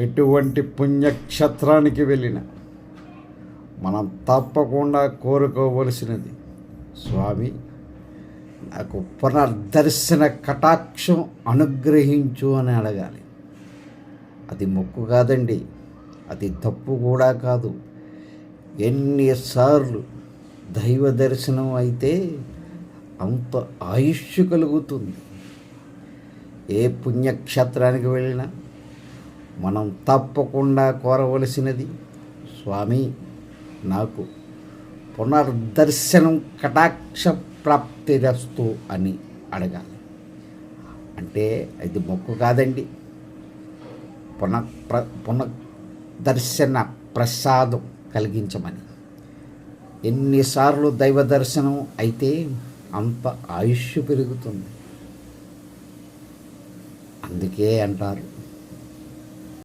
ఎటువంటి పుణ్యక్షేత్రానికి వెళ్ళినా మనం తప్పకుండా కోరుకోవలసినది, స్వామి నాకు పునర్దర్శన కటాక్షం అనుగ్రహించు అని అడగాలి. అది మొక్కు కాదండి, అది తప్పు కూడా కాదు. ఎన్నిసార్లు దైవ దర్శనం అయితే అంత ఆయుష్ కలుగుతుంది. ఏ పుణ్యక్షేత్రానికి వెళ్ళినా మనం తప్పకుండా కోరవలసినది, స్వామి నాకు పునర్దర్శనం కటాక్ష ప్రాప్తిరస్తు అని అడగాలి. అంటే ఇది మొక్కు కాదండి, పునర్దర్శన ప్రసాదం కలిగించమని. ఎన్నిసార్లు దైవ దర్శనం అయితే అంత ఆయుష్ పెరుగుతుంది. అందుకే అంటారు